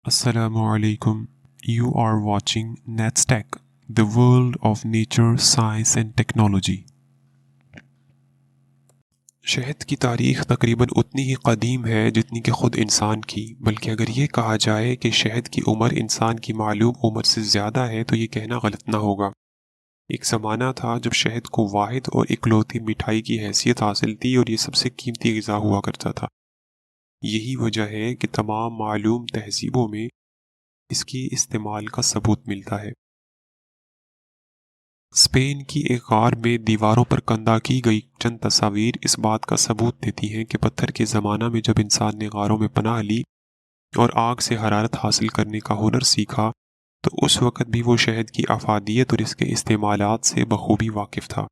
Assalamu alaikum. You are watching NetStack, the world of nature, science and technology. शहद की तारीख़ तकरीबन उतनी ही कदीम है जितनी कि ख़ुद इंसान की, बल्कि अगर ये कहा जाए कि शहद की उम्र इंसान की मालूम उम्र से ज़्यादा है तो ये कहना गलत ना होगा। एक ज़माना था जब शहद को वाहिद और इकलौती मिठाई की हैसियत हासिल थी और ये सबसे कीमती ग़िज़ा हुआ करता था। यही वजह है कि तमाम मालूम तहज़ीबों में इसकी इस्तेमाल का सबूत मिलता है। स्पेन की एक गार में दीवारों पर कंदा की गई चंद तस्वीर इस बात का सबूत देती हैं कि पत्थर के ज़माना में जब इंसान ने गारों में पनाह ली और आग से हरारत हासिल करने का हुनर सीखा तो उस वक़्त भी वो शहद की अफादियत और इसके इस्तेमालात से बखूबी वाकिफ़ था।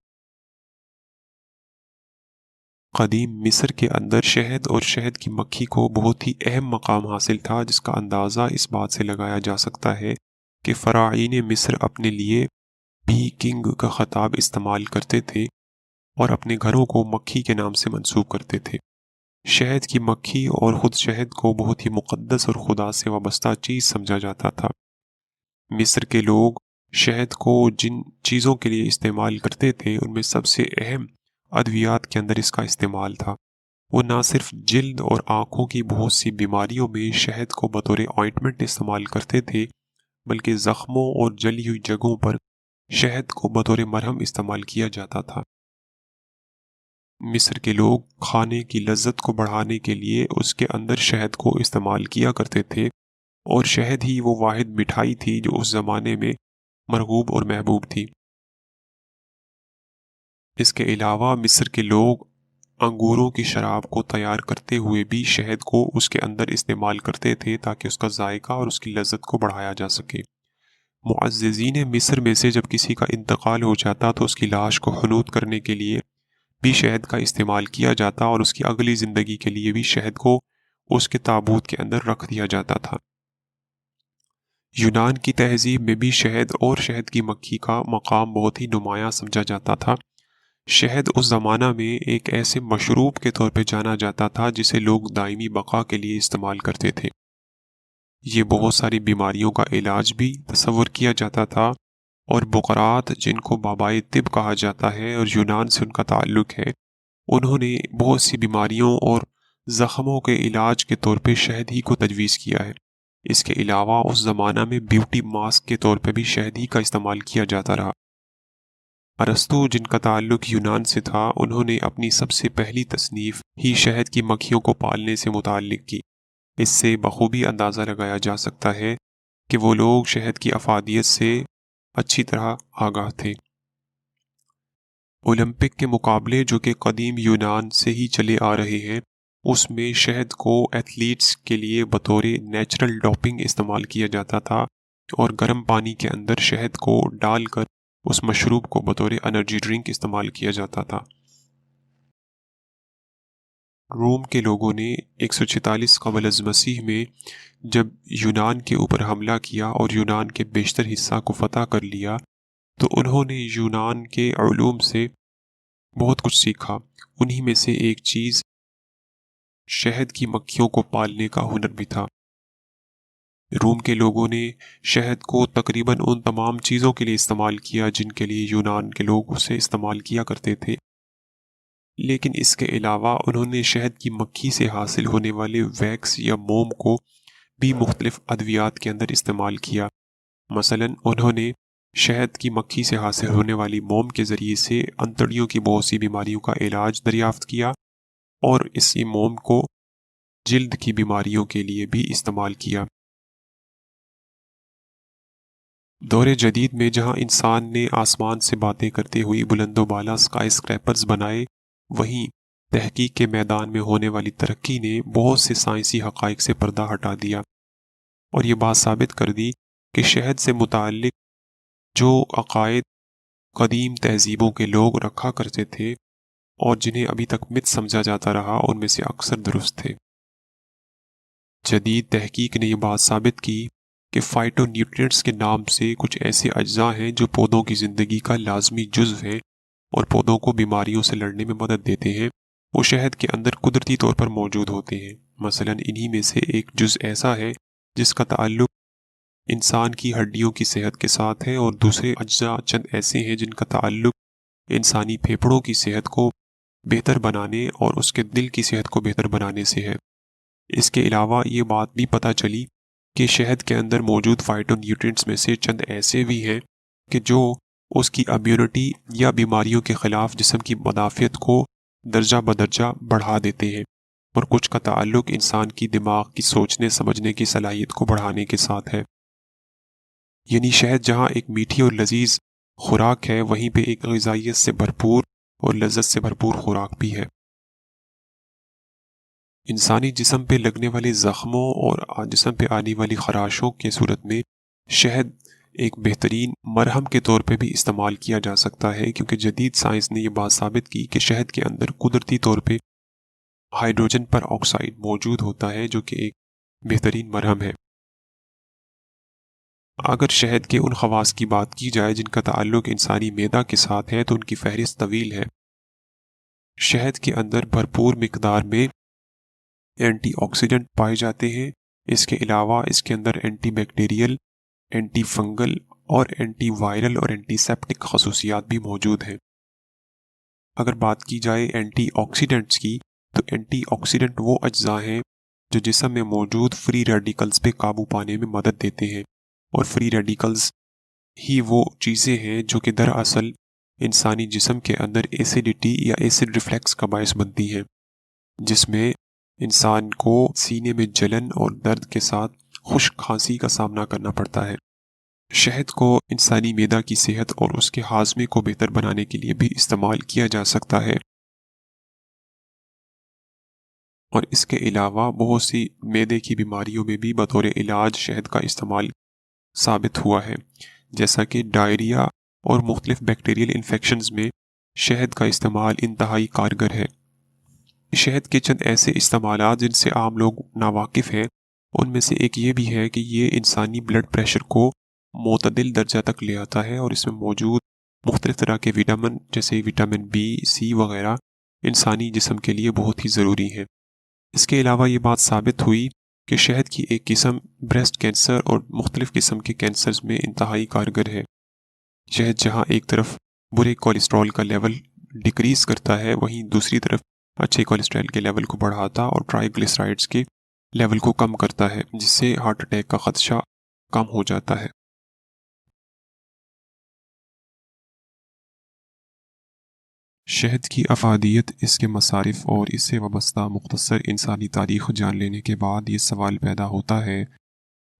कदीम मिस्र के अंदर शहद और शहद की मक्खी को बहुत ही अहम मकाम हासिल था, जिसका अंदाज़ा इस बात से लगाया जा सकता है कि फ़राईन मिस्र अपने लिए बी किंग का ख़ताब इस्तेमाल करते थे और अपने घरों को मक्खी के नाम से मंसूब करते थे। शहद की मक्खी और ख़ुद शहद को बहुत ही मुक़द्दस और खुदा से वाबस्ता चीज़ समझा जाता था। मिस्र के लोग शहद को जिन चीज़ों के लिए इस्तेमाल करते थे उनमें सबसे अहम अद्वियात के अंदर इसका इस्तेमाल था। वो ना सिर्फ जिल्द और आँखों की बहुत सी बीमारियों में शहद को बतौर ऑइंटमेंट इस्तेमाल करते थे, बल्कि ज़ख्मों और जली हुई जगहों पर शहद को बतौर मरहम इस्तेमाल किया जाता था। मिस्र के लोग खाने की लज्जत को बढ़ाने के लिए उसके अंदर शहद को इस्तेमाल किया करते थे और शहद ही वो वाहिद मिठाई थी जो उस ज़माने में मरगूब और महबूब थी। इसके अलावा मिस्र के लोग अंगूरों की शराब को तैयार करते हुए भी शहद को उसके अंदर इस्तेमाल करते थे ताकि उसका जायका और उसकी लज्जत को बढ़ाया जा सके। मुअज़्ज़िज़ीन मिस्र में से जब किसी का इंतकाल हो जाता तो उसकी लाश को हनूत करने के लिए भी शहद का इस्तेमाल किया जाता और उसकी अगली ज़िंदगी के लिए भी शहद को उसके ताबूत के अंदर रख दिया जाता था। यूनान की तहज़ीब में भी शहद और शहद की मक्खी का मकाम बहुत ही नुमायाँ समझा जाता था। शहद उस ज़माना में एक ऐसे मशरूब के तौर पे जाना जाता था जिसे लोग दायमी बका के लिए इस्तेमाल करते थे। ये बहुत सारी बीमारियों का इलाज भी तसव्वुर किया जाता था और बुकरात, जिनको बाबाए तिब कहा जाता है और यूनान से उनका ताल्लुक़ है, उन्होंने बहुत सी बीमारियों और ज़ख्मों के इलाज के तौर पे शहद ही को तजवीज़ किया है। इसके अलावा उस ज़माना में ब्यूटी मास्क के तौर पे भी शहद ही का इस्तेमाल किया जाता रहा। अरस्तु, जिनका ताल्लुक़ यूनान से था, उन्होंने अपनी सबसे पहली तसनीफ़ ही शहद की मक्खियों को पालने से मुताल्लिक़ की। इससे बखूबी अंदाज़ा लगाया जा सकता है कि वो लोग शहद की अफादियत से अच्छी तरह आगाह थे। ओलंपिक के मुकाबले जो कि कदीम यूनान से ही चले आ रहे हैं, उसमें शहद को एथलीट्स के लिए बतौर नेचुरल डोपिंग इस्तेमाल किया जाता था और गर्म पानी के अंदर शहद को डालकर उस मशरूब को बतौर एनर्जी ड्रिंक इस्तेमाल किया जाता था। रोम के लोगों ने 146 क़ब्ल अज़ मसीह में जब यूनान के ऊपर हमला किया और यूनान के बेशतर हिस्सा को फ़तह कर लिया तो उन्होंने यूनान के उलूम से बहुत कुछ सीखा। उन्हीं में से एक चीज़ शहद की मक्खियों को पालने का हुनर भी था। रोम के लोगों ने शहद को तकरीबन उन तमाम चीज़ों के लिए इस्तेमाल किया जिनके लिए यूनान के लोग उसे इस्तेमाल किया करते थे, लेकिन इसके अलावा उन्होंने शहद की मक्खी से हासिल होने वाले वैक्स या मोम को भी मुख्तलिफ अद्वियात के अंदर इस्तेमाल किया। मसलन उन्होंने शहद की मक्खी से हासिल होने वाली मोम के ज़रिए से अंतड़ियों की बहुत सी बीमारियों का इलाज दरियाफ्त किया और इसी मोम को जिल्द की बीमारियों के लिए भी इस्तेमाल किया। दौरे जदीद में जहाँ इंसान ने आसमान से बातें करते हुए बुलंदोबाला स्काई स्क्रैपर्स बनाए, वहीं तहकीक के मैदान में होने वाली तरक्की ने बहुत से साइंसी हक़ाइक़ से पर्दा हटा दिया और ये बात साबित कर दी कि शहद से मुताल्लिक़ जो अक़ायद कदीम तहज़ीबों के लोग रखा करते थे और जिन्हें अभी तक मिथ समझा जाता रहा, उनमें से अक्सर दुरुस्त थे। जदीद तहकीक ने यह बात साबित की कि फ़ाइटोन्यूट्रिएंट्स के नाम से कुछ ऐसे अज्जा हैं जो पौधों की ज़िंदगी का लाजमी जुज़्व हैं और पौधों को बीमारियों से लड़ने में मदद देते हैं। वो शहद के अंदर कुदरती तौर पर मौजूद होते हैं। मसलन इन्हीं में से एक जुज़ ऐसा है جس کا تعلق انسان کی ہڈیوں کی صحت کے ساتھ ہے، اور دوسرے اجزاء چند ایسے ہیں جن کا تعلق انسانی پھیپھڑوں کی صحت کو بہتر بنانے اور اس کے دل کی صحت کو بہتر بنانے سے ہے۔ اس کے علاوہ یہ بات بھی پتہ چلی کہ شہد کے اندر موجود فائٹو نیوٹرینٹس میں سے چند ایسے بھی ہیں کہ جو اس کی امیونٹی یا بیماریوں کے خلاف جسم کی مدافعت کو درجہ بدرجہ بڑھا دیتے ہیں، اور کچھ کا تعلق انسان کی دماغ کی سوچنے سمجھنے کی صلاحیت کو بڑھانے کے ساتھ ہے۔ یعنی شہد جہاں ایک میٹھی اور لذیذ خوراک ہے، وہیں پہ ایک غذائیت سے بھرپور اور لذت سے بھرپور خوراک بھی ہے۔ انسانی جسم پہ لگنے والے زخموں اور جسم پہ آنے والی خراشوں کے صورت میں شہد ایک بہترین مرہم کے طور پہ بھی استعمال کیا جا سکتا ہے، کیونکہ جدید سائنس نے یہ بات ثابت کی کہ شہد کے اندر قدرتی طور پہ ہائیڈروجن پر آکسائڈ موجود ہوتا ہے جو کہ ایک بہترین مرہم ہے۔ اگر شہد کے ان خواص کی بات کی جائے جن کا تعلق انسانی معدہ کے ساتھ ہے تو ان کی فہرست طویل ہے۔ شہد کے اندر بھرپور مقدار میں اینٹی آکسیڈنٹ پائے جاتے ہیں۔ اس کے علاوہ اس کے اندر اینٹی بیکٹیریل، اینٹی فنگل اور اینٹی وائرل اور اینٹی سیپٹک خصوصیات بھی موجود ہیں۔ اگر بات کی جائے اینٹی آکسیڈنٹس کی تو اینٹی آکسیڈنٹ وہ اجزاء ہیں جو جسم میں موجود فری ریڈیکلز پہ قابو پانے میں مدد دیتے ہیں، اور فری ریڈیکلز ہی وہ چیزیں ہیں جو کہ دراصل انسانی جسم کے اندر ایسیڈیٹی یا ایسڈ ریفلیکس کا باعث بنتی ہیں، جس میں انسان کو سینے میں جلن اور درد کے ساتھ خشک کھانسی کا سامنا کرنا پڑتا ہے۔ شہد کو انسانی معدہ کی صحت اور اس کے ہاضمے کو بہتر بنانے کے لیے بھی استعمال کیا جا سکتا ہے، اور اس کے علاوہ بہت سی معدے کی بیماریوں میں بھی بطور علاج شہد کا استعمال ثابت ہوا ہے، جیسا کہ ڈائریا اور مختلف بیکٹیریل انفیکشنز میں شہد کا استعمال انتہائی کارگر ہے۔ شہد کے چند ایسے استعمالات جن سے عام لوگ ناواقف ہیں، ان میں سے ایک یہ بھی ہے کہ یہ انسانی بلڈ پریشر کو معتدل درجہ تک لے آتا ہے، اور اس میں موجود مختلف طرح کے وٹامن جیسے وٹامن بی، سی وغیرہ انسانی جسم کے لیے بہت ہی ضروری ہیں۔ اس کے علاوہ یہ بات ثابت ہوئی کہ شہد کی ایک قسم بریسٹ کینسر اور مختلف قسم کے کینسرز میں انتہائی کارگر ہے۔ شہد جہاں ایک طرف برے کولیسٹرول کا لیول ڈیکریز کرتا ہے، وہیں دوسری طرف اچھے کولیسٹرول کے لیول کو بڑھاتا اور ٹرائی گلیسرائڈز کے لیول کو کم کرتا ہے، جس سے ہارٹ اٹیک کا خدشہ کم ہو جاتا ہے۔ شہد کی افادیت، اس کے مصارف اور اس سے وابستہ مختصر انسانی تاریخ جان لینے کے بعد یہ سوال پیدا ہوتا ہے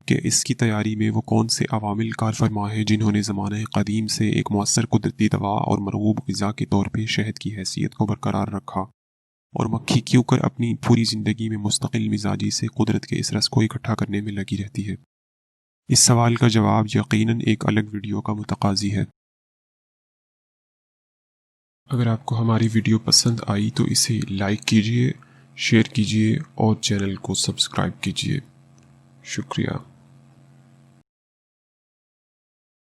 کہ اس کی تیاری میں وہ کون سے عوامل کار فرما ہیں جنہوں نے زمانہ قدیم سے ایک مؤثر قدرتی دوا اور مرغوب غذا کے طور پہ شہد کی حیثیت کو برقرار رکھا، اور مکھی کیوں کر اپنی پوری زندگی میں مستقل مزاجی سے قدرت کے اس رس کو اکٹھا کرنے میں لگی رہتی ہے۔ اس سوال کا جواب یقیناً ایک الگ ویڈیو کا متقاضی ہے۔ اگر آپ کو ہماری ویڈیو پسند آئی تو اسے لائک کیجیے، شیئر کیجیے اور چینل کو سبسکرائب کیجیے۔ شکریہ۔